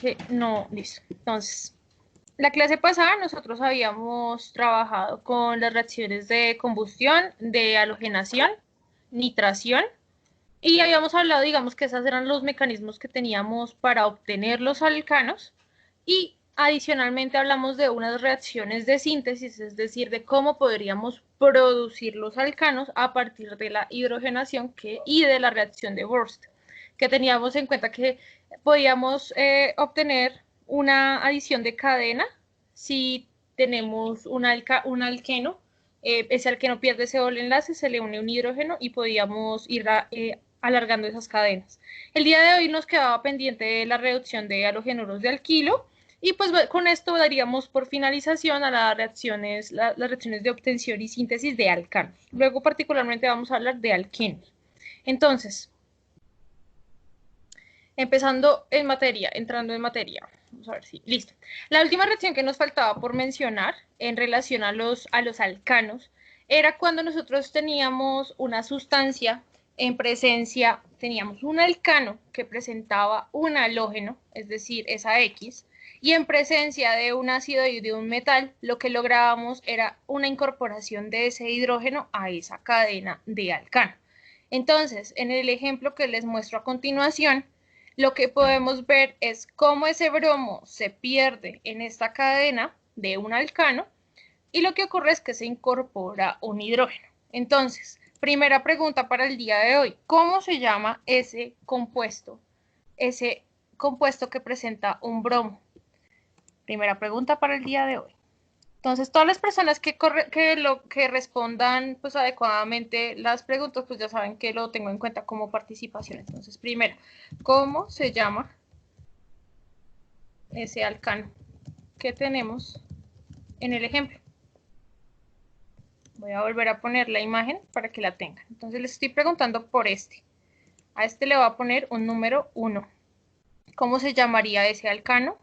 que no, listo. Entonces, la clase pasada nosotros habíamos trabajado con las reacciones de combustión, de halogenación, nitración, y habíamos hablado, digamos, que esos eran los mecanismos que teníamos para obtener los alcanos, y adicionalmente hablamos de unas reacciones de síntesis, es decir, de cómo podríamos producir los alcanos a partir de la hidrogenación y de la reacción de Wurst, que teníamos en cuenta que podíamos obtener una adición de cadena si tenemos un alqueno. Ese alqueno pierde ese doble enlace, se le une un hidrógeno y podíamos ir alargando esas cadenas. El día de hoy nos quedaba pendiente la reducción de halogenuros de alquilo, y pues con esto daríamos por finalización a las reacciones de obtención y síntesis de alcanos. Luego particularmente vamos a hablar de alquenos. Entonces, entrando en materia. Vamos a ver si, listo. La última reacción que nos faltaba por mencionar en relación a los alcanos era cuando nosotros teníamos una sustancia en presencia, teníamos un alcano que presentaba un halógeno, es decir, esa X, y en presencia de un ácido y de un metal, lo que lográbamos era una incorporación de ese hidrógeno a esa cadena de alcano. Entonces, en el ejemplo que les muestro a continuación, lo que podemos ver es cómo ese bromo se pierde en esta cadena de un alcano, y lo que ocurre es que se incorpora un hidrógeno. Entonces, primera pregunta para el día de hoy, ¿cómo se llama ese compuesto que presenta un bromo? Primera pregunta para el día de hoy. Entonces, todas las personas que respondan pues adecuadamente las preguntas, pues ya saben que lo tengo en cuenta como participación. Entonces, primero, ¿cómo se llama ese alcano que tenemos en el ejemplo? Voy a volver a poner la imagen para que la tengan. Entonces, les estoy preguntando por este. A este le voy a poner un número 1. ¿Cómo se llamaría ese alcano?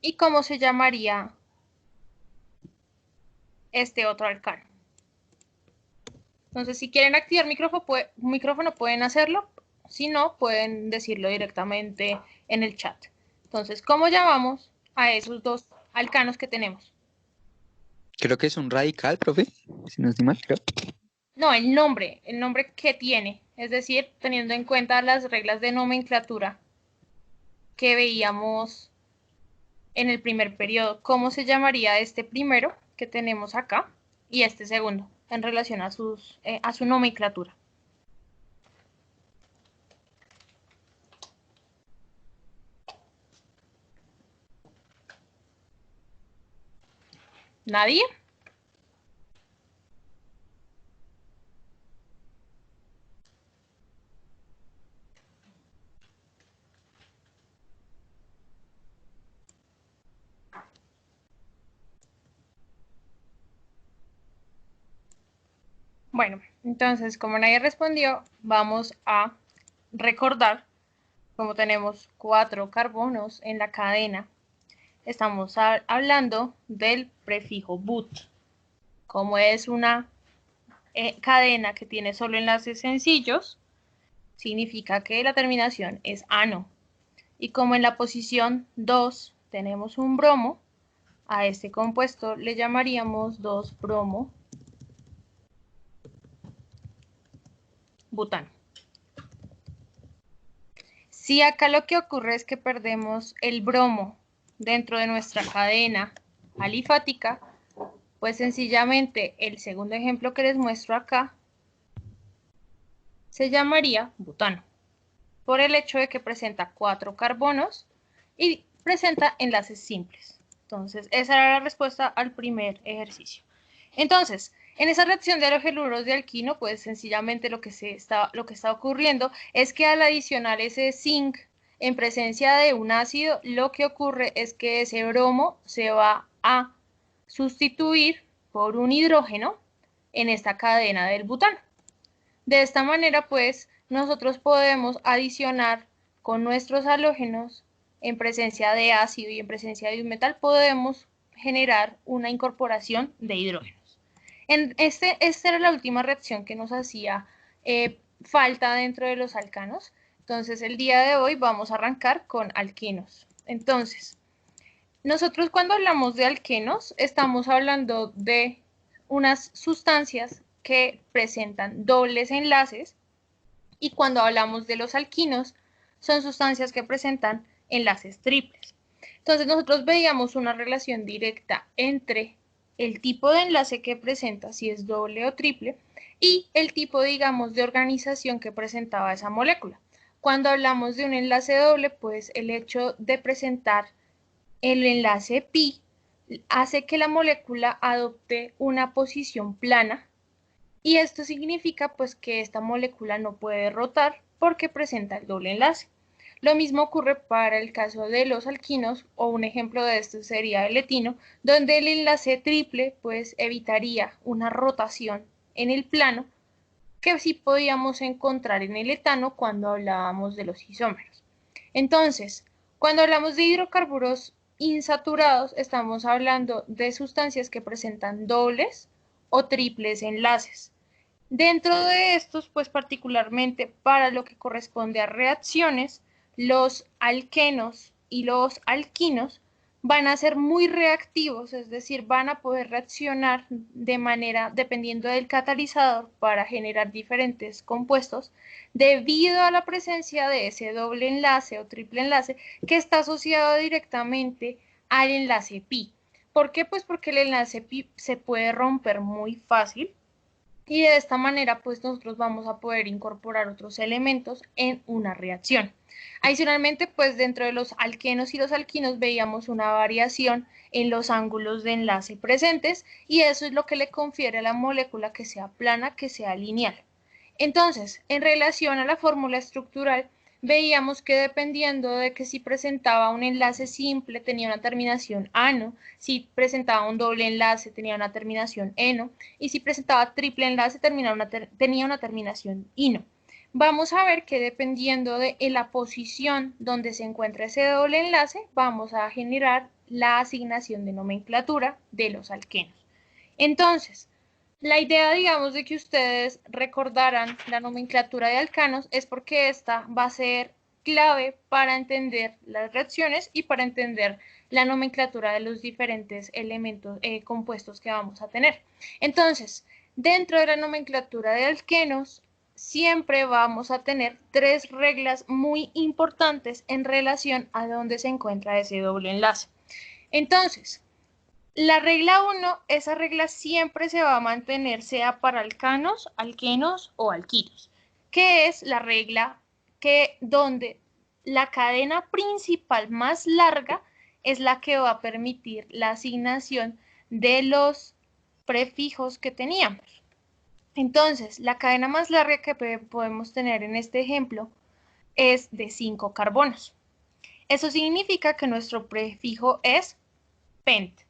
¿Y cómo se llamaría este otro alcano? Entonces, si quieren activar micrófono, pueden hacerlo. Si no, pueden decirlo directamente en el chat. Entonces, ¿cómo llamamos a esos dos alcanos que tenemos? Creo que es un radical, profe, si no estoy mal, creo. No, el nombre que tiene, es decir, teniendo en cuenta las reglas de nomenclatura que veíamos en el primer periodo, ¿cómo se llamaría este primero que tenemos acá y este segundo en relación a su nomenclatura? ¿Nadie? Bueno, entonces, como nadie respondió, vamos a recordar, como tenemos 4 carbonos en la cadena, estamos hablando del prefijo but. Como es una cadena que tiene solo enlaces sencillos, significa que la terminación es ano. Y como en la posición 2 tenemos un bromo, a este compuesto le llamaríamos 2-bromo butano. Si acá lo que ocurre es que perdemos el bromo dentro de nuestra cadena alifática, pues sencillamente el segundo ejemplo que les muestro acá se llamaría butano, por el hecho de que presenta 4 carbonos y presenta enlaces simples. Entonces, esa era la respuesta al primer ejercicio. Entonces, en esa reacción de halogenuros de alquino, pues sencillamente lo que está ocurriendo es que al adicionar ese zinc en presencia de un ácido, lo que ocurre es que ese bromo se va a sustituir por un hidrógeno en esta cadena del butano. De esta manera, pues, nosotros podemos adicionar con nuestros halógenos en presencia de ácido y en presencia de un metal, podemos generar una incorporación de hidrógenos. Esta era la última reacción que nos hacía falta dentro de los alcanos. Entonces, el día de hoy vamos a arrancar con alquenos. Entonces, nosotros cuando hablamos de alquenos, estamos hablando de unas sustancias que presentan dobles enlaces, y cuando hablamos de los alquinos, son sustancias que presentan enlaces triples. Entonces, nosotros veíamos una relación directa entre el tipo de enlace que presenta, si es doble o triple, y el tipo, digamos, de organización que presentaba esa molécula. Cuando hablamos de un enlace doble, pues el hecho de presentar el enlace pi hace que la molécula adopte una posición plana, y esto significa pues que esta molécula no puede rotar porque presenta el doble enlace. Lo mismo ocurre para el caso de los alquinos, o un ejemplo de esto sería el etino, donde el enlace triple pues evitaría una rotación en el plano que sí podíamos encontrar en el etano cuando hablábamos de los isómeros. Entonces, cuando hablamos de hidrocarburos insaturados, estamos hablando de sustancias que presentan dobles o triples enlaces. Dentro de estos, pues particularmente para lo que corresponde a reacciones, los alquenos y los alquinos van a ser muy reactivos, es decir, van a poder reaccionar de manera, dependiendo del catalizador, para generar diferentes compuestos, debido a la presencia de ese doble enlace o triple enlace que está asociado directamente al enlace pi. ¿Por qué? Pues porque el enlace pi se puede romper muy fácil, y de esta manera pues nosotros vamos a poder incorporar otros elementos en una reacción. Adicionalmente, pues dentro de los alquenos y los alquinos veíamos una variación en los ángulos de enlace presentes, y eso es lo que le confiere a la molécula que sea plana, que sea lineal. Entonces, en relación a la fórmula estructural, veíamos que dependiendo de que si presentaba un enlace simple tenía una terminación ano, si presentaba un doble enlace tenía una terminación eno, y si presentaba triple enlace tenía una terminación ino. Vamos a ver que dependiendo de la posición donde se encuentra ese doble enlace, vamos a generar la asignación de nomenclatura de los alquenos. Entonces, la idea, digamos, de que ustedes recordaran la nomenclatura de alcanos es porque esta va a ser clave para entender las reacciones y para entender la nomenclatura de los diferentes elementos compuestos que vamos a tener. Entonces, dentro de la nomenclatura de alquenos, siempre vamos a tener tres reglas muy importantes en relación a dónde se encuentra ese doble enlace. Entonces, la regla 1, esa regla siempre se va a mantener, sea para alcanos, alquenos o alquinos, que es la regla donde la cadena principal más larga es la que va a permitir la asignación de los prefijos que teníamos. Entonces, la cadena más larga que podemos tener en este ejemplo es de 5 carbonos. Eso significa que nuestro prefijo es pent.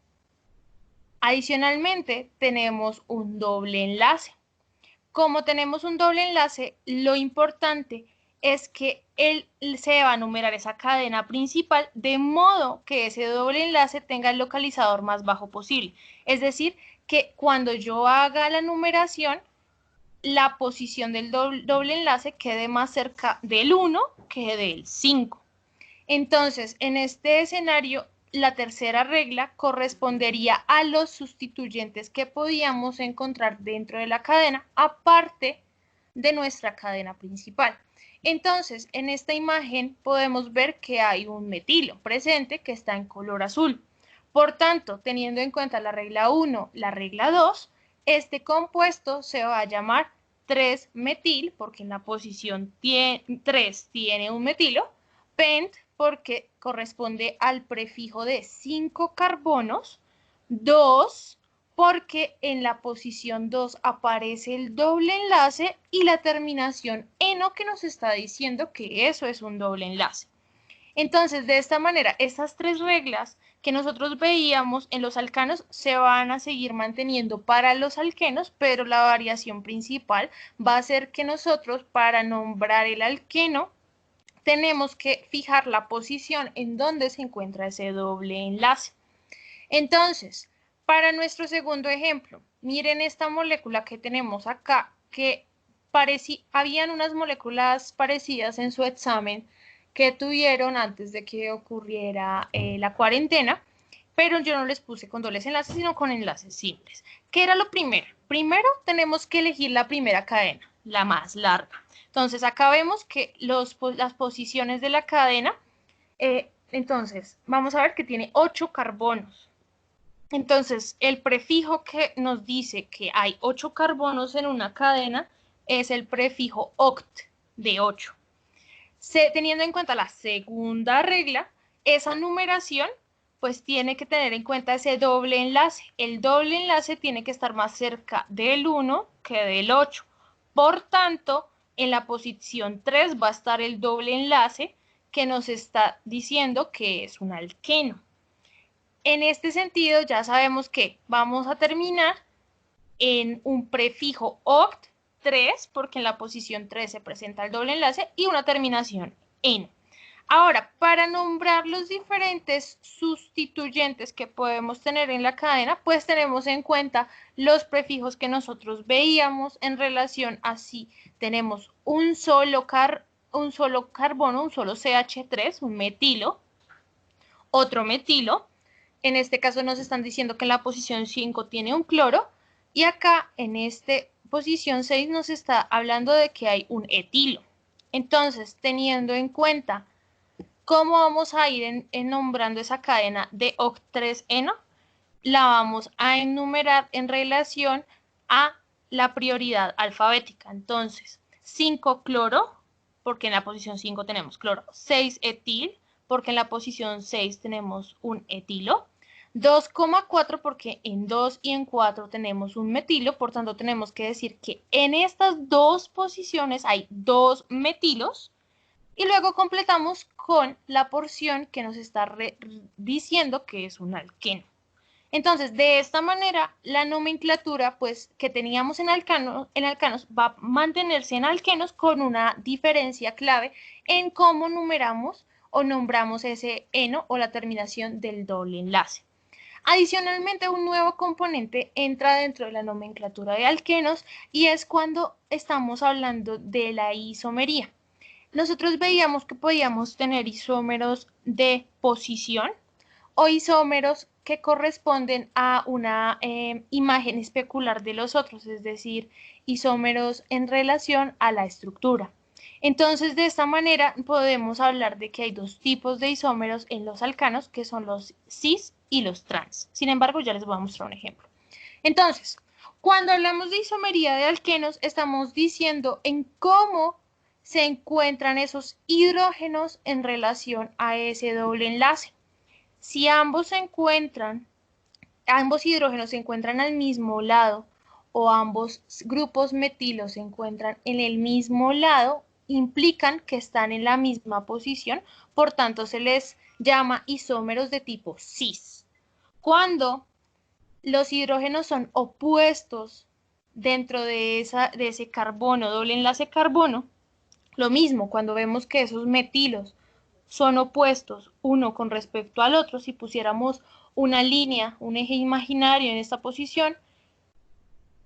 Adicionalmente, tenemos un doble enlace. Como tenemos un doble enlace, lo importante es que se va a numerar esa cadena principal de modo que ese doble enlace tenga el localizador más bajo posible. Es decir, que cuando yo haga la numeración, la posición del doble enlace quede más cerca del 1 que del 5. Entonces, en este escenario, la tercera regla correspondería a los sustituyentes que podíamos encontrar dentro de la cadena, aparte de nuestra cadena principal. Entonces, en esta imagen podemos ver que hay un metilo presente que está en color azul. Por tanto, teniendo en cuenta la regla 1, la regla 2, este compuesto se va a llamar 3-metil, porque en la posición 3 tiene un metilo, pent, porque corresponde al prefijo de 5 carbonos, 2, porque en la posición 2 aparece el doble enlace y la terminación eno, que nos está diciendo que eso es un doble enlace. Entonces, de esta manera, estas tres reglas que nosotros veíamos en los alcanos se van a seguir manteniendo para los alquenos, pero la variación principal va a ser que nosotros, para nombrar el alqueno, tenemos que fijar la posición en donde se encuentra ese doble enlace. Entonces, para nuestro segundo ejemplo, miren esta molécula que tenemos acá, que habían unas moléculas parecidas en su examen que tuvieron antes de que ocurriera la cuarentena, pero yo no les puse con dobles enlaces, sino con enlaces simples. ¿Qué era lo primero? Primero tenemos que elegir la primera cadena, la más larga. Entonces, acá vemos que las posiciones de la cadena, entonces, vamos a ver que tiene 8 carbonos. Entonces, el prefijo que nos dice que hay 8 carbonos en una cadena es el prefijo oct, de 8. Teniendo en cuenta la segunda regla, esa numeración pues tiene que tener en cuenta ese doble enlace. El doble enlace tiene que estar más cerca del 1 que del 8. Por tanto, en la posición 3 va a estar el doble enlace que nos está diciendo que es un alqueno. En este sentido, ya sabemos que vamos a terminar en un prefijo oct 3, porque en la posición 3 se presenta el doble enlace, y una terminación en. Ahora, para nombrar los diferentes sustituyentes que podemos tener en la cadena, pues tenemos en cuenta los prefijos que nosotros veíamos en relación a si tenemos un solo carbono, un solo CH3, un metilo, otro metilo. En este caso nos están diciendo que en la posición 5 tiene un cloro, y acá en esta posición 6 nos está hablando de que hay un etilo. Entonces, teniendo en cuenta cómo vamos a ir nombrando esa cadena de oct3eno, la vamos a enumerar en relación a la prioridad alfabética. Entonces, 5 cloro, porque en la posición 5 tenemos cloro, 6 etil, porque en la posición 6 tenemos un etilo, 2,4 porque en 2 y en 4 tenemos un metilo, por tanto tenemos que decir que en estas dos posiciones hay 2 metilos, y luego completamos con la porción que nos está diciendo que es un alqueno. Entonces, de esta manera, la nomenclatura pues, que teníamos en alcanos va a mantenerse en alquenos con una diferencia clave en cómo numeramos o nombramos ese eno o la terminación del doble enlace. Adicionalmente, un nuevo componente entra dentro de la nomenclatura de alquenos, y es cuando estamos hablando de la isomería. Nosotros veíamos que podíamos tener isómeros de posición o isómeros que corresponden a una imagen especular de los otros, es decir, isómeros en relación a la estructura. Entonces, de esta manera podemos hablar de que hay dos tipos de isómeros en los alcanos, que son los cis y los trans. Sin embargo, ya les voy a mostrar un ejemplo. Entonces, cuando hablamos de isomería de alquenos, estamos diciendo en cómo se encuentran esos hidrógenos en relación a ese doble enlace. Si ambos hidrógenos se encuentran al mismo lado, o ambos grupos metilos se encuentran en el mismo lado, implican que están en la misma posición, por tanto se les llama isómeros de tipo cis. Cuando los hidrógenos son opuestos dentro de ese carbono, doble enlace carbono, lo mismo cuando vemos que esos metilos son opuestos uno con respecto al otro, si pusiéramos una línea, un eje imaginario en esta posición,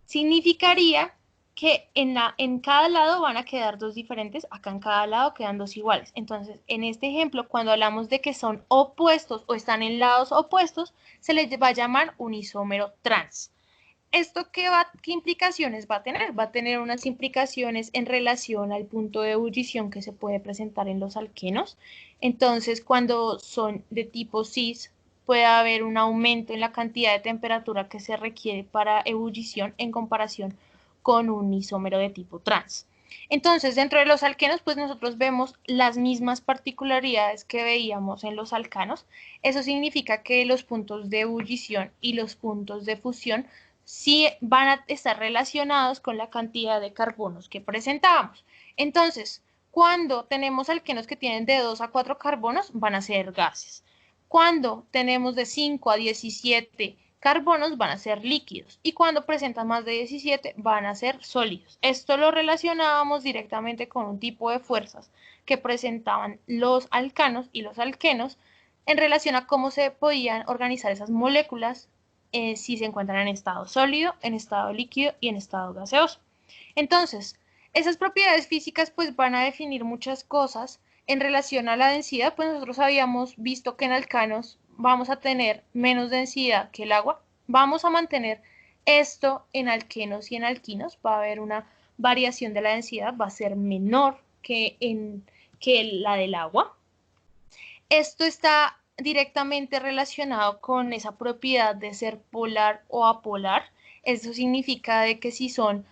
significaría que en cada lado van a quedar dos diferentes, acá en cada lado quedan dos iguales. Entonces, en este ejemplo, cuando hablamos de que son opuestos o están en lados opuestos, se les va a llamar un isómero trans. ¿Esto qué implicaciones va a tener? Va a tener unas implicaciones en relación al punto de ebullición que se puede presentar en los alquenos. Entonces, cuando son de tipo cis, puede haber un aumento en la cantidad de temperatura que se requiere para ebullición en comparación con un isómero de tipo trans. Entonces, dentro de los alquenos, pues nosotros vemos las mismas particularidades que veíamos en los alcanos. Eso significa que los puntos de ebullición y los puntos de fusión sí van a estar relacionados con la cantidad de carbonos que presentábamos. Entonces, cuando tenemos alquenos que tienen de 2 a 4 carbonos, van a ser gases. Cuando tenemos de 5 a 17 carbonos, van a ser líquidos. Y cuando presentan más de 17, van a ser sólidos. Esto lo relacionábamos directamente con un tipo de fuerzas que presentaban los alcanos y los alquenos en relación a cómo se podían organizar esas moléculas si se encuentran en estado sólido, en estado líquido y en estado gaseoso. Entonces, Esas propiedades físicas pues van a definir muchas cosas en relación a la densidad, pues nosotros habíamos visto que en alcanos vamos a tener menos densidad que el agua, vamos a mantener esto en alquenos y en alquinos, va a haber una variación de la densidad, va a ser menor que la del agua. Esto está directamente relacionado con esa propiedad de ser polar o apolar. Eso significa de que si son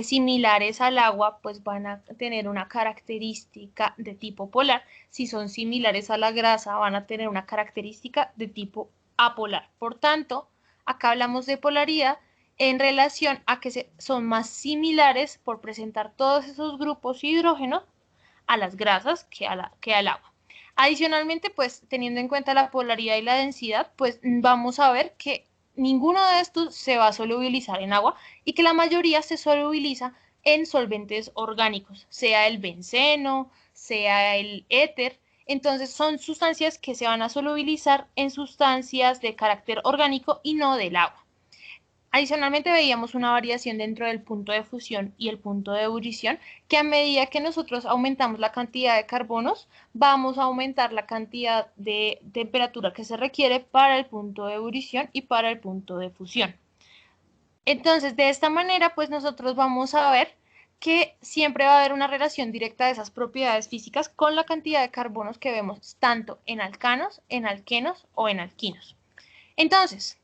similares al agua, pues van a tener una característica de tipo polar. Si son similares a la grasa, van a tener una característica de tipo apolar. Por tanto, acá hablamos de polaridad en relación a que son más similares por presentar todos esos grupos hidrógenos a las grasas que al agua. Adicionalmente, pues teniendo en cuenta la polaridad y la densidad, pues vamos a ver que ninguno de estos se va a solubilizar en agua y que la mayoría se solubiliza en solventes orgánicos, sea el benceno, sea el éter. Entonces son sustancias que se van a solubilizar en sustancias de carácter orgánico y no del agua. Adicionalmente veíamos una variación dentro del punto de fusión y el punto de ebullición, que a medida que nosotros aumentamos la cantidad de carbonos, vamos a aumentar la cantidad de temperatura que se requiere para el punto de ebullición y para el punto de fusión. Entonces, de esta manera, pues nosotros vamos a ver que siempre va a haber una relación directa de esas propiedades físicas con la cantidad de carbonos que vemos tanto en alcanos, en alquenos o en alquinos. Entonces,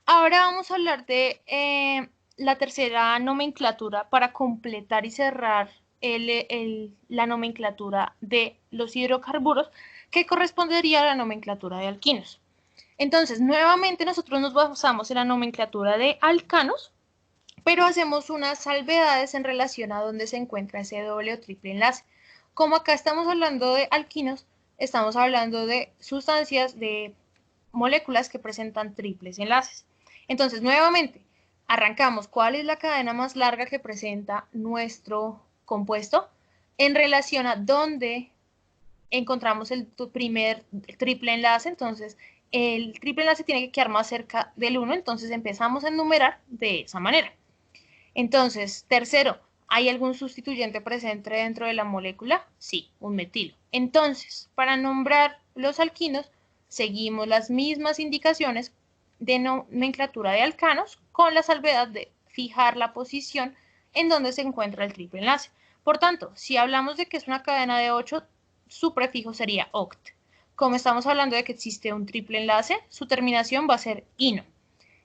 ahora vamos a hablar de la tercera nomenclatura para completar y cerrar la nomenclatura de los hidrocarburos, que correspondería a la nomenclatura de alquinos. Entonces, nuevamente nosotros nos basamos en la nomenclatura de alcanos, pero hacemos unas salvedades en relación a dónde se encuentra ese doble o triple enlace. Como acá estamos hablando de alquinos, estamos hablando de sustancias, de moléculas que presentan triples enlaces. Entonces, nuevamente, arrancamos cuál es la cadena más larga que presenta nuestro compuesto en relación a dónde encontramos el primer triple enlace. Entonces, el triple enlace tiene que quedar más cerca del 1, entonces empezamos a enumerar de esa manera. Entonces, tercero, ¿hay algún sustituyente presente dentro de la molécula? Sí, un metilo. Entonces, para nombrar los alquinos, seguimos las mismas indicaciones de nomenclatura de alcanos con la salvedad de fijar la posición en donde se encuentra el triple enlace. Por tanto, si hablamos de que es una cadena de 8, su prefijo sería oct. Como estamos hablando de que existe un triple enlace, su terminación va a ser ino.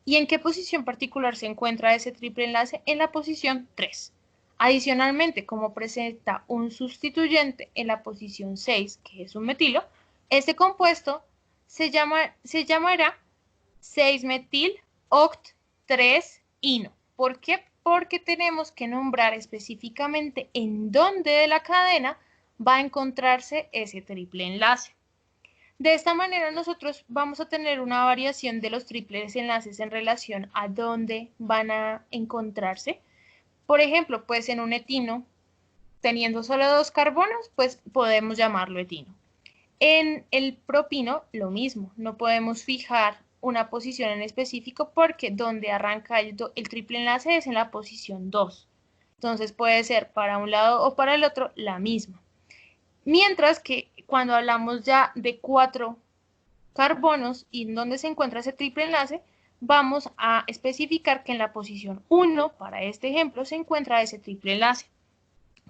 ¿Y en qué posición particular se encuentra ese triple enlace? En la posición 3. Adicionalmente, como presenta un sustituyente en la posición 6, que es un metilo, este compuesto se llamará 6-metil-oct-3-ino. ¿Por qué? Porque tenemos que nombrar específicamente en dónde de la cadena va a encontrarse ese triple enlace. De esta manera nosotros vamos a tener una variación de los triples enlaces en relación a dónde van a encontrarse. Por ejemplo, pues en un etino, teniendo solo 2 carbonos, pues podemos llamarlo etino. En el propino, lo mismo, no podemos fijar una posición en específico porque donde arranca el triple enlace es en la posición 2. Entonces puede ser para un lado o para el otro la misma. Mientras que cuando hablamos ya de 4 carbonos y en donde se encuentra ese triple enlace, vamos a especificar que en la posición 1, para este ejemplo, se encuentra ese triple enlace.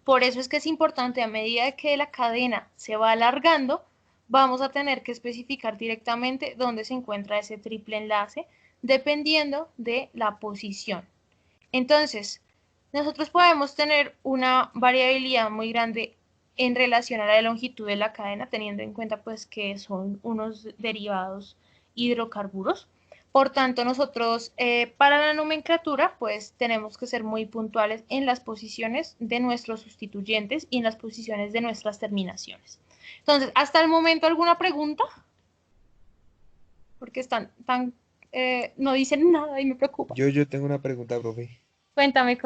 Por eso es que es importante, a medida que la cadena se va alargando, vamos a tener que especificar directamente dónde se encuentra ese triple enlace, dependiendo de la posición. Entonces, nosotros podemos tener una variabilidad muy grande en relación a la longitud de la cadena, teniendo en cuenta pues que son unos derivados hidrocarburos. Por tanto, nosotros para la nomenclatura pues tenemos que ser muy puntuales en las posiciones de nuestros sustituyentes y en las posiciones de nuestras terminaciones. Entonces, hasta el momento, ¿alguna pregunta? Porque no dicen nada y me preocupa. Yo tengo una pregunta, profe. Cuéntame,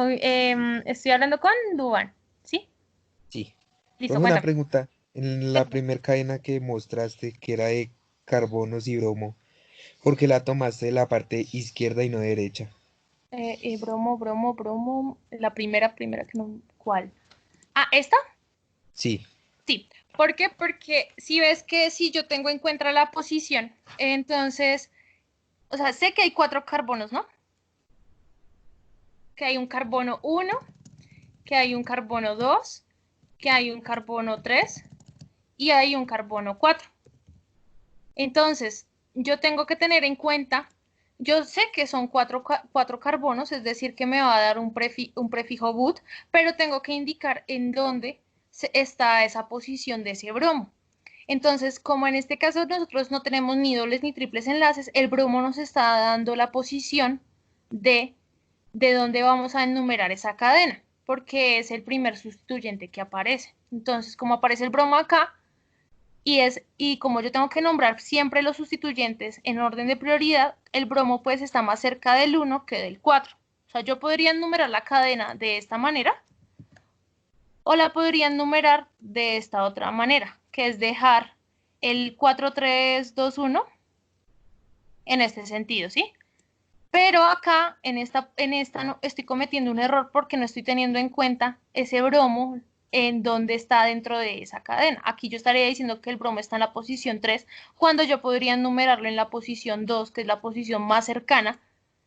estoy hablando con Duban, ¿sí? Sí. Listo, Profe, una cuéntame. pregunta. En la primer cadena que mostraste, que era de carbonos y bromo, ¿por qué la tomaste de la parte izquierda y no derecha? Bromo. La primera que no. ¿Cuál? Ah, ¿esta? Sí. Sí. ¿Por qué? Porque si ves que si yo tengo en cuenta la posición, entonces, o sea, sé que hay 4 carbonos, ¿no? Que hay un carbono 1, que hay un carbono 2, que hay un carbono 3 y hay un carbono 4. Entonces, yo tengo que tener en cuenta, yo sé que son 4 carbonos, es decir, que me va a dar un prefijo but, pero tengo que indicar en dónde está esa posición de ese bromo. Entonces, como en este caso nosotros no tenemos ni dobles ni triples enlaces, el bromo nos está dando la posición de dónde vamos a enumerar esa cadena, porque es el primer sustituyente que aparece. Entonces, como aparece el bromo acá, y como yo tengo que nombrar siempre los sustituyentes en orden de prioridad, el bromo pues está más cerca del 1 que del 4. O sea, yo podría enumerar la cadena de esta manera o la podría enumerar de esta otra manera, que es dejar el 4, 3, 2, 1 en este sentido, ¿sí? Pero acá, en esta no, estoy cometiendo un error porque no estoy teniendo en cuenta ese bromo en donde está dentro de esa cadena. Aquí yo estaría diciendo que el bromo está en la posición 3, cuando yo podría enumerarlo en la posición 2, que es la posición más cercana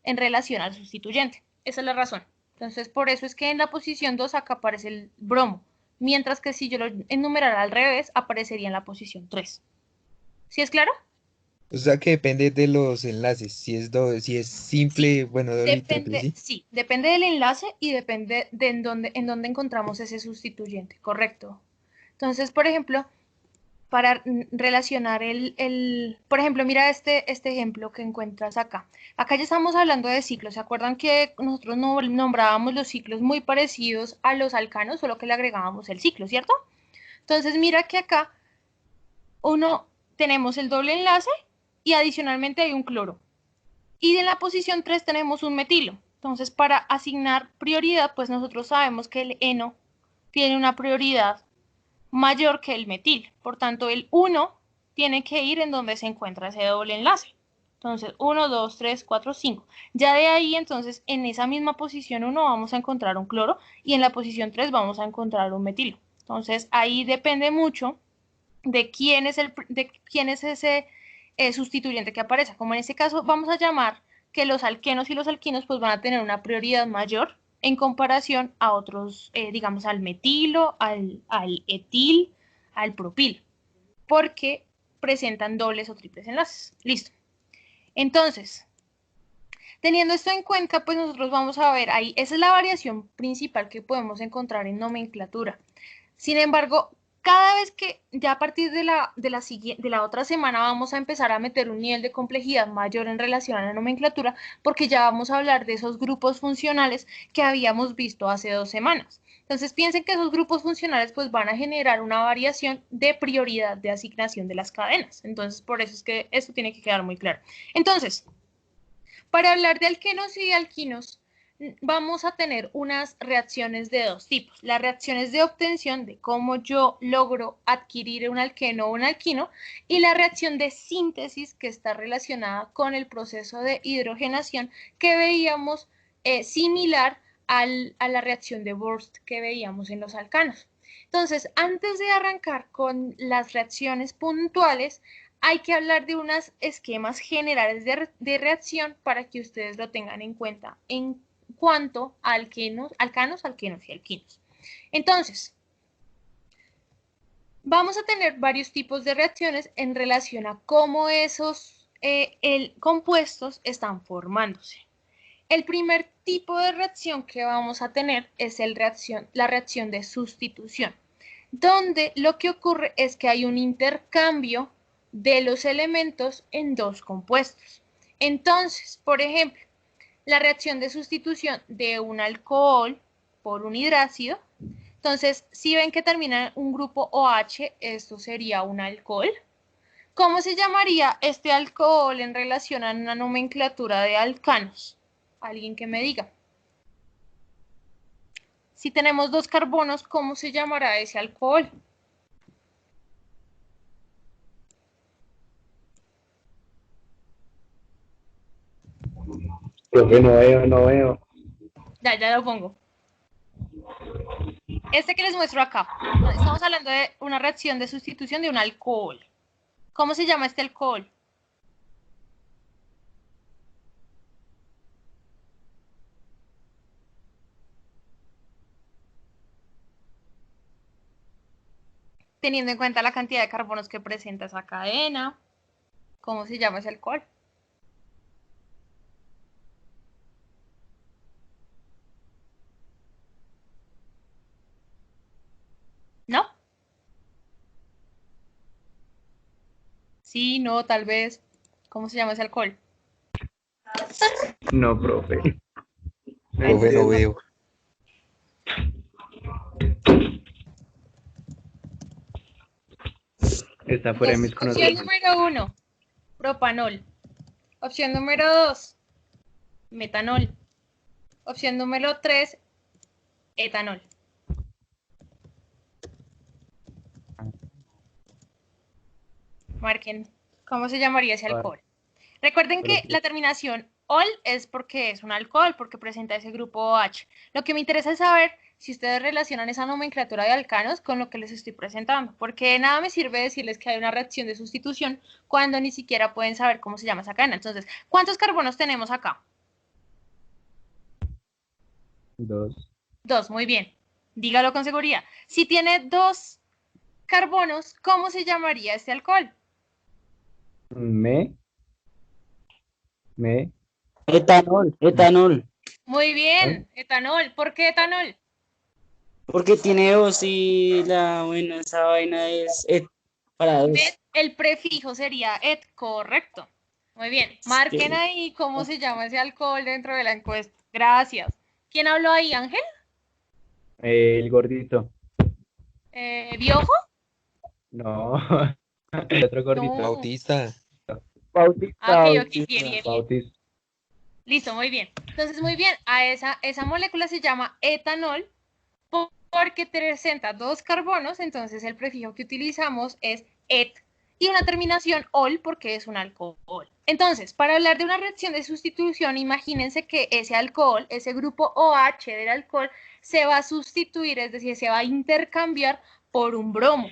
en relación al sustituyente. Esa es la razón. Entonces, por eso es que en la posición 2 acá aparece el bromo, mientras que si yo lo enumerara al revés, aparecería en la posición 3. ¿Sí es claro? O sea que depende de los enlaces. Si es Sí, simple, bueno, doble y triple, ¿sí? sí, depende del enlace y depende de en dónde encontramos ese sustituyente, correcto. Entonces, por ejemplo, para relacionar por ejemplo, mira este ejemplo que encuentras acá. Acá ya estamos hablando de ciclos. ¿Se acuerdan que nosotros nombrábamos los ciclos muy parecidos a los alcanos, solo que le agregábamos el ciclo, ¿cierto? Entonces, mira que acá tenemos el doble enlace y adicionalmente hay un cloro. Y en la posición 3 tenemos un metilo. Entonces, para asignar prioridad, pues nosotros sabemos que el eno tiene una prioridad mayor que el metil. Por tanto, el 1 tiene que ir en donde se encuentra ese doble enlace. Entonces, 1, 2, 3, 4, 5. Ya de ahí, entonces, en esa misma posición 1 vamos a encontrar un cloro y en la posición 3 vamos a encontrar un metilo. Entonces, ahí depende mucho de quién es ese sustituyente que aparece. Como en este caso vamos a llamar que los alquenos y los alquinos pues van a tener una prioridad mayor en comparación a otros, digamos al metilo, al etil, al propil, porque presentan dobles o triples enlaces. Listo. Entonces, teniendo esto en cuenta, pues nosotros vamos a ver ahí, esa es la variación principal que podemos encontrar en nomenclatura. Sin embargo, cada vez que ya a partir de la otra semana vamos a empezar a meter un nivel de complejidad mayor en relación a la nomenclatura, porque ya vamos a hablar de esos grupos funcionales que habíamos visto hace 2 semanas. Entonces piensen que esos grupos funcionales pues van a generar una variación de prioridad de asignación de las cadenas. Entonces por eso es que esto tiene que quedar muy claro. Entonces, para hablar de alquenos y de alquinos, vamos a tener unas reacciones de 2 tipos. Las reacciones de obtención, de cómo yo logro adquirir un alqueno o un alquino, y la reacción de síntesis, que está relacionada con el proceso de hidrogenación que veíamos similar a la reacción de Burst que veíamos en los alcanos. Entonces, antes de arrancar con las reacciones puntuales, hay que hablar de unos esquemas generales de reacción para que ustedes lo tengan en cuenta en cuanto a alquenos, alquenos y alquinos. Entonces, vamos a tener varios tipos de reacciones en relación a cómo esos compuestos están formándose. El primer tipo de reacción que vamos a tener es la reacción de sustitución, donde lo que ocurre es que hay un intercambio de los elementos en 2 compuestos. Entonces, por ejemplo, la reacción de sustitución de un alcohol por un hidrácido. Entonces, si ven que termina en un grupo OH, esto sería un alcohol. ¿Cómo se llamaría este alcohol en relación a una nomenclatura de alcanos? Alguien que me diga. Si tenemos 2 carbonos, ¿cómo se llamará ese alcohol? Profe, no veo. Ya lo pongo. Este que les muestro acá. Estamos hablando de una reacción de sustitución de un alcohol. ¿Cómo se llama este alcohol? Teniendo en cuenta la cantidad de carbonos que presenta esa cadena. ¿Cómo se llama ese alcohol? ¿No? Sí, no, tal vez. ¿Cómo se llama ese alcohol? No, profe. Profe, no veo. Está fuera de mis Opción conocimientos. número 1, propanol. Opción número 2, metanol. Opción número 3, etanol. Marquen, ¿cómo se llamaría ese alcohol? Recuerden que la terminación ol es porque es un alcohol, porque presenta ese grupo OH. Lo que me interesa es saber si ustedes relacionan esa nomenclatura de alcanos con lo que les estoy presentando, porque de nada me sirve decirles que hay una reacción de sustitución cuando ni siquiera pueden saber cómo se llama esa cadena. Entonces, ¿cuántos carbonos tenemos acá? 2. 2, muy bien. Dígalo con seguridad. Si tiene 2 carbonos, ¿cómo se llamaría este alcohol? Etanol, Muy bien, etanol. ¿Por qué etanol? porque tiene dos y bueno, esa vaina es para dos. El prefijo sería et, correcto. Muy bien. Marquen ahí cómo se llama ese alcohol dentro de la encuesta. Gracias. ¿Quién habló ahí, Ángel? El gordito. ¿Biojo? No. El otro gordito. No. Bautista. Ah, ok, bien, bien. Bautista. Listo, muy bien. Entonces, muy bien. A esa molécula se llama etanol porque presenta 2 carbonos, entonces el prefijo que utilizamos es et y una terminación ol porque es un alcohol. Entonces, para hablar de una reacción de sustitución, imagínense que ese alcohol, ese grupo OH del alcohol, se va a sustituir, es decir, se va a intercambiar por un bromo.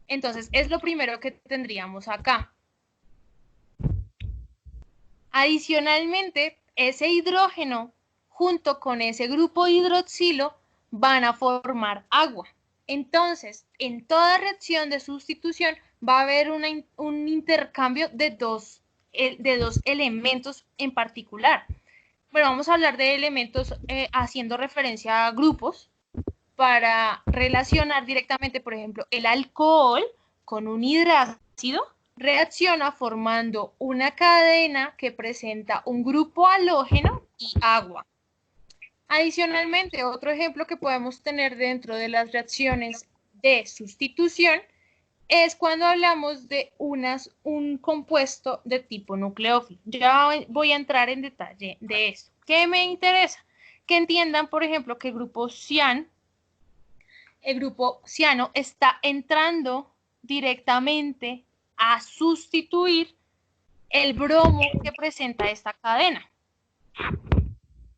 Entonces, es lo primero que tendríamos acá. Adicionalmente, ese hidrógeno junto con ese grupo hidroxilo van a formar agua. Entonces, en toda reacción de sustitución va a haber un intercambio de dos elementos en particular. Bueno, vamos a hablar de elementos haciendo referencia a grupos para relacionar directamente, por ejemplo, el alcohol con un hidrácido reacciona formando una cadena que presenta un grupo halógeno y agua. Adicionalmente, otro ejemplo que podemos tener dentro de las reacciones de sustitución es cuando hablamos de un compuesto de tipo nucleófilo. Ya voy a entrar en detalle de esto. ¿Qué me interesa? Que entiendan, por ejemplo, que el grupo ciano está entrando directamente a sustituir el bromo que presenta esta cadena.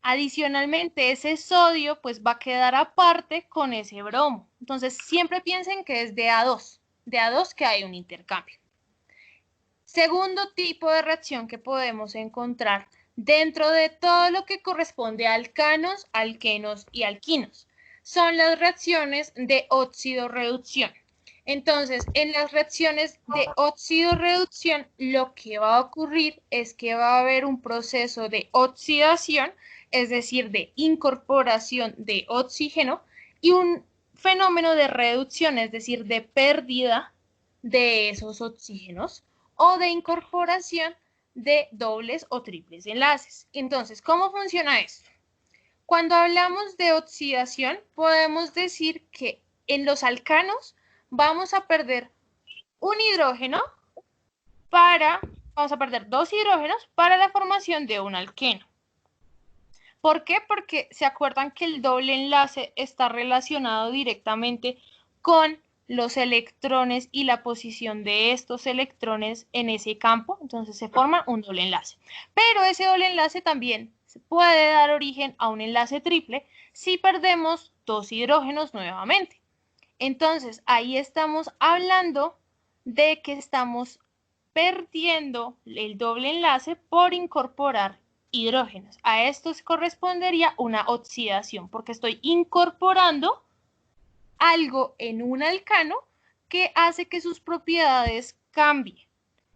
Adicionalmente, ese sodio pues va a quedar aparte con ese bromo. Entonces, siempre piensen que es de A2 que hay un intercambio. Segundo tipo de reacción que podemos encontrar dentro de todo lo que corresponde a alcanos, alquenos y alquinos son las reacciones de óxido-reducción. Entonces, en las reacciones de óxido-reducción, lo que va a ocurrir es que va a haber un proceso de oxidación, es decir, de incorporación de oxígeno, y un fenómeno de reducción, es decir, de pérdida de esos oxígenos, o de incorporación de dobles o triples enlaces. Entonces, ¿cómo funciona esto? Cuando hablamos de oxidación, podemos decir que en los alcanos vamos a perder un hidrógeno vamos a perder 2 hidrógenos para la formación de un alqueno. ¿Por qué? Porque se acuerdan que el doble enlace está relacionado directamente con los electrones y la posición de estos electrones en ese campo, entonces se forma un doble enlace. Pero ese doble enlace también puede dar origen a un enlace triple si perdemos 2 hidrógenos nuevamente. Entonces, ahí estamos hablando de que estamos perdiendo el doble enlace por incorporar hidrógenos. A esto correspondería una oxidación, porque estoy incorporando algo en un alcano que hace que sus propiedades cambien.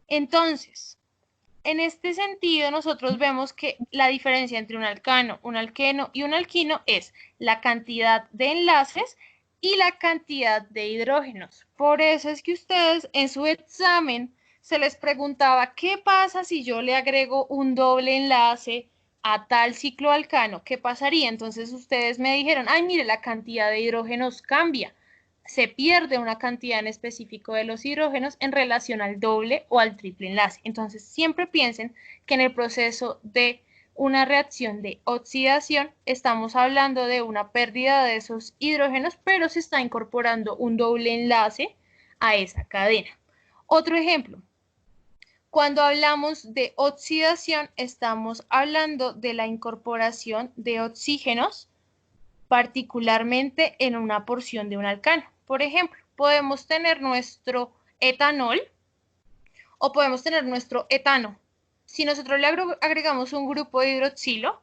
Entonces, en este sentido, nosotros vemos que la diferencia entre un alcano, un alqueno y un alquino es la cantidad de enlaces y la cantidad de hidrógenos. Por eso es que ustedes en su examen se les preguntaba, ¿qué pasa si yo le agrego un doble enlace a tal cicloalcano? ¿Qué pasaría? Entonces ustedes me dijeron, ay, mire, la cantidad de hidrógenos cambia. Se pierde una cantidad en específico de los hidrógenos en relación al doble o al triple enlace. Entonces, siempre piensen que en el proceso de una reacción de oxidación estamos hablando de una pérdida de esos hidrógenos, pero se está incorporando un doble enlace a esa cadena. Otro ejemplo. Cuando hablamos de oxidación, estamos hablando de la incorporación de oxígenos, particularmente en una porción de un alcano. Por ejemplo, podemos tener nuestro etanol o podemos tener nuestro etano. Si nosotros le agregamos un grupo de hidroxilo,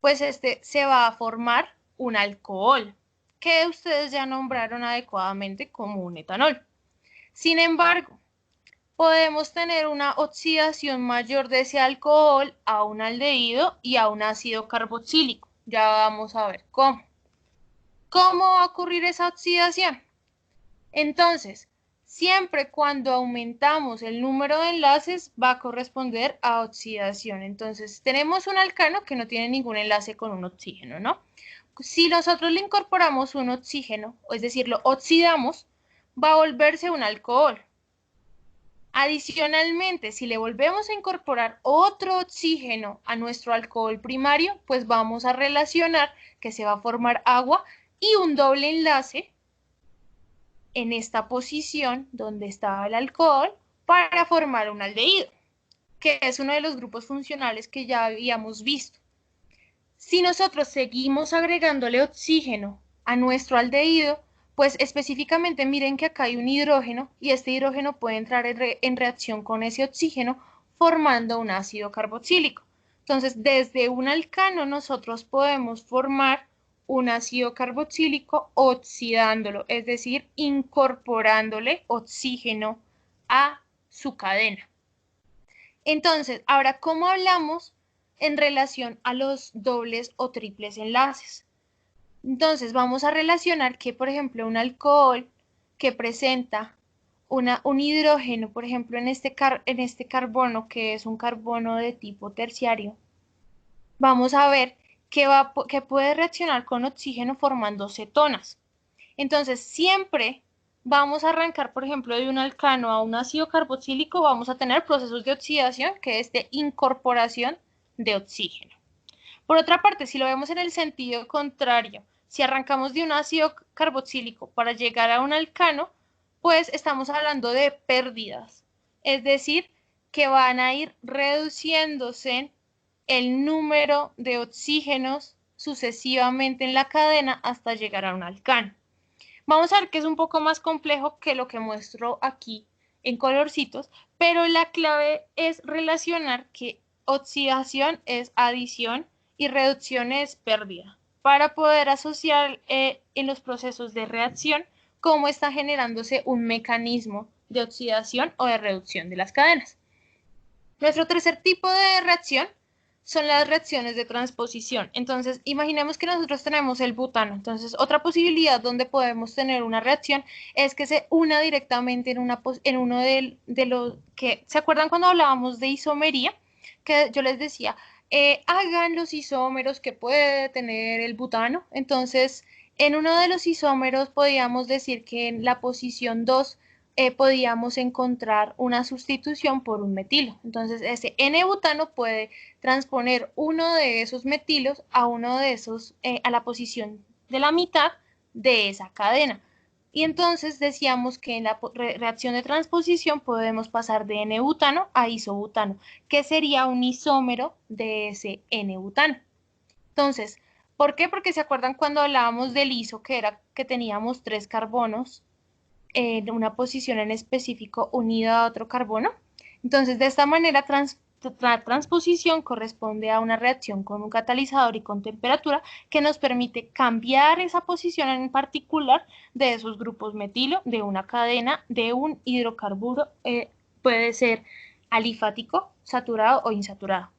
pues este se va a formar un alcohol, que ustedes ya nombraron adecuadamente como un etanol. Sin embargo, podemos tener una oxidación mayor de ese alcohol a un aldehído y a un ácido carboxílico. Ya vamos a ver cómo. ¿Cómo va a ocurrir esa oxidación? Entonces, siempre cuando aumentamos el número de enlaces va a corresponder a oxidación. Entonces, tenemos un alcano que no tiene ningún enlace con un oxígeno, ¿no? Si nosotros le incorporamos un oxígeno, es decir, lo oxidamos, va a volverse un alcohol. Adicionalmente, si le volvemos a incorporar otro oxígeno a nuestro alcohol primario, pues vamos a relacionar que se va a formar agua y un doble enlace en esta posición donde estaba el alcohol para formar un aldehído, que es uno de los grupos funcionales que ya habíamos visto. Si nosotros seguimos agregándole oxígeno a nuestro aldehído, pues específicamente miren que acá hay un hidrógeno y este hidrógeno puede entrar en reacción con ese oxígeno formando un ácido carboxílico. Entonces, desde un alcano nosotros podemos formar un ácido carboxílico oxidándolo, es decir, incorporándole oxígeno a su cadena. Entonces, ahora, ¿cómo hablamos en relación a los dobles o triples enlaces? Entonces, vamos a relacionar que, por ejemplo, un alcohol que presenta un hidrógeno, por ejemplo, en este carbono, que es un carbono de tipo terciario, vamos a ver que puede reaccionar con oxígeno formando cetonas. Entonces, siempre vamos a arrancar, por ejemplo, de un alcano a un ácido carboxílico, vamos a tener procesos de oxidación, que es de incorporación de oxígeno. Por otra parte, si lo vemos en el sentido contrario, si arrancamos de un ácido carboxílico para llegar a un alcano, pues estamos hablando de pérdidas, es decir, que van a ir reduciéndose el número de oxígenos sucesivamente en la cadena hasta llegar a un alcano. Vamos a ver que es un poco más complejo que lo que muestro aquí en colorcitos, pero la clave es relacionar que oxidación es adición y reducción es pérdida, para poder asociar en los procesos de reacción cómo está generándose un mecanismo de oxidación o de reducción de las cadenas. Nuestro tercer tipo de reacción son las reacciones de transposición. Entonces, imaginemos que nosotros tenemos el butano. Entonces, otra posibilidad donde podemos tener una reacción es que se una directamente en uno de los que, ¿se acuerdan cuando hablábamos de isomería? Que yo les decía, hagan los isómeros que puede tener el butano. Entonces, en uno de los isómeros podíamos decir que en la posición 2 podíamos encontrar una sustitución por un metilo. Entonces, ese N-butano puede transponer uno de esos metilos a uno de esos, a la posición de la mitad de esa cadena. Y entonces decíamos que en la reacción de transposición podemos pasar de N-butano a isobutano, que sería un isómero de ese N-butano. Entonces, ¿Por qué? Porque se acuerdan cuando hablábamos del ISO, que era que teníamos 3 carbonos en una posición en específico unida a otro carbono. Entonces, de esta manera, la transposición corresponde a una reacción con un catalizador y con temperatura que nos permite cambiar esa posición en particular de esos grupos metilo, de una cadena, de un hidrocarburo, puede ser alifático, saturado o insaturado.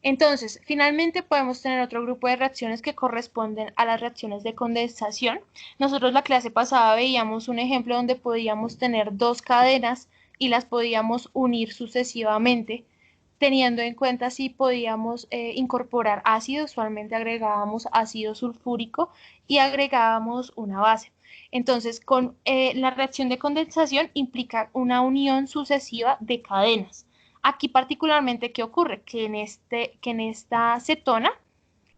Entonces, finalmente podemos tener otro grupo de reacciones que corresponden a las reacciones de condensación. Nosotros la clase pasada veíamos un ejemplo donde podíamos tener 2 cadenas y las podíamos unir sucesivamente, teniendo en cuenta si podíamos incorporar ácido. Usualmente agregábamos ácido sulfúrico y agregábamos una base. Entonces, con la reacción de condensación implica una unión sucesiva de cadenas. Aquí particularmente, ¿qué ocurre? Que en esta cetona,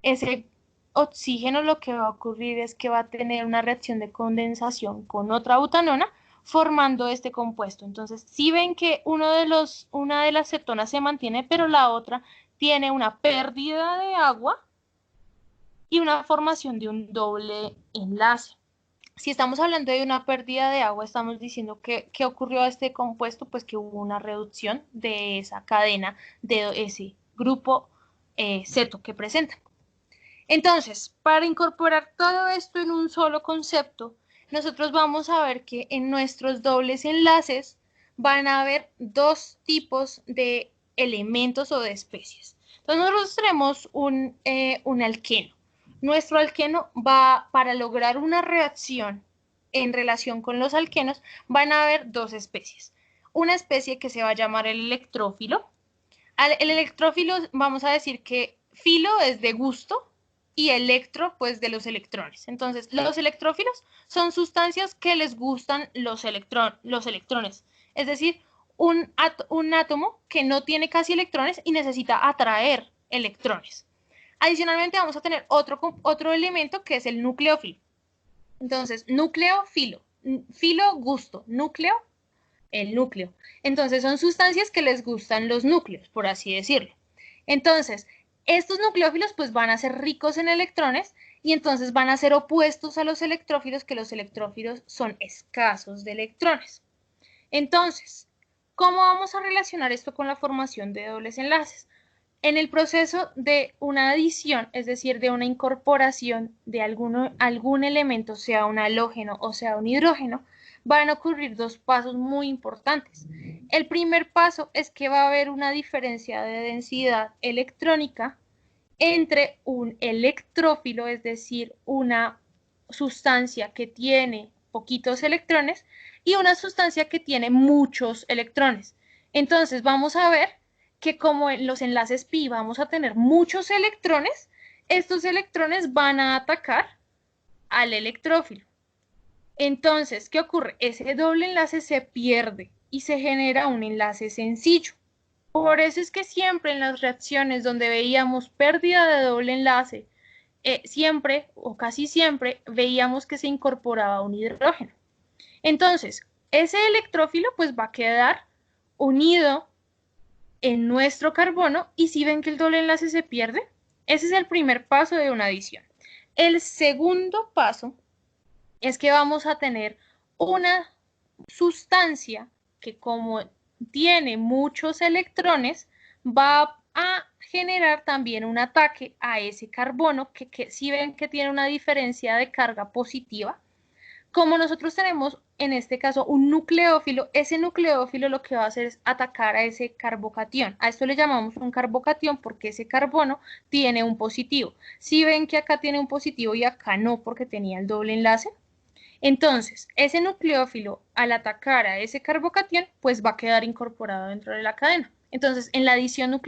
ese oxígeno lo que va a ocurrir es que va a tener una reacción de condensación con otra butanona, formando este compuesto. Entonces, si ven que una de las cetonas se mantiene, pero la otra tiene una pérdida de agua y una formación de un doble enlace. Si estamos hablando de una pérdida de agua, estamos diciendo que ¿qué ocurrió a este compuesto? Pues que hubo una reducción de esa cadena, de ese grupo ceto que presenta. Entonces, para incorporar todo esto en un solo concepto, nosotros vamos a ver que en nuestros dobles enlaces van a haber 2 tipos de elementos o de especies. Entonces, nosotros tenemos un alqueno. Nuestro alqueno va, para lograr una reacción en relación con los alquenos, van a haber 2 especies. Una especie que se va a llamar el electrófilo. El electrófilo, vamos a decir que filo es de gusto y electro, pues de los electrones. Entonces, los electrófilos son sustancias que les gustan los electrones. Es decir, un átomo que no tiene casi electrones y necesita atraer electrones. Adicionalmente vamos a tener otro elemento que es el nucleófilo. Entonces, núcleo, filo. Filo, gusto. Núcleo, el núcleo. Entonces, son sustancias que les gustan los núcleos, por así decirlo. Entonces, estos nucleófilos pues van a ser ricos en electrones y entonces van a ser opuestos a los electrófilos, que los electrófilos son escasos de electrones. Entonces, ¿cómo vamos a relacionar esto con la formación de dobles enlaces? En el proceso de una adición, es decir, de una incorporación de algún elemento, sea un halógeno o sea un hidrógeno, van a ocurrir 2 pasos muy importantes. El primer paso es que va a haber una diferencia de densidad electrónica entre un electrófilo, es decir, una sustancia que tiene poquitos electrones, y una sustancia que tiene muchos electrones. Entonces vamos a ver que como en los enlaces pi vamos a tener muchos electrones, estos electrones van a atacar al electrófilo. Entonces, ¿qué ocurre? Ese doble enlace se pierde y se genera un enlace sencillo. Por eso es que siempre en las reacciones donde veíamos pérdida de doble enlace, siempre o casi siempre veíamos que se incorporaba un hidrógeno. Entonces, ese electrófilo pues va a quedar unido en nuestro carbono, y si ven que el doble enlace se pierde, ese es el primer paso de una adición. El segundo paso es que vamos a tener una sustancia que, como tiene muchos electrones, va a generar también un ataque a ese carbono que si ven que tiene una diferencia de carga positiva. Como nosotros tenemos en este caso un nucleófilo, ese nucleófilo lo que va a hacer es atacar a ese carbocatión. A esto le llamamos un carbocatión porque ese carbono tiene un positivo. Si ven que acá tiene un positivo y acá no porque tenía el doble enlace, entonces ese nucleófilo al atacar a ese carbocatión pues va a quedar incorporado dentro de la cadena. Entonces en la adición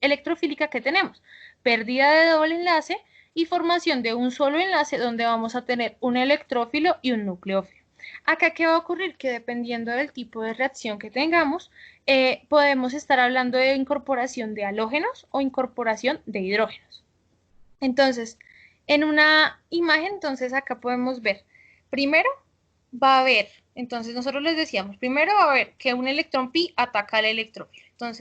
electrofílica, ¿qué tenemos? Pérdida de doble enlace y formación de un solo enlace donde vamos a tener un electrófilo y un nucleófilo. Acá, ¿qué va a ocurrir? Que dependiendo del tipo de reacción que tengamos, podemos estar hablando de incorporación de halógenos o incorporación de hidrógenos. Entonces, en una imagen, entonces acá podemos ver, primero va a haber, entonces nosotros les decíamos, primero va a haber que un electrón pi ataca al electrófilo. Entonces,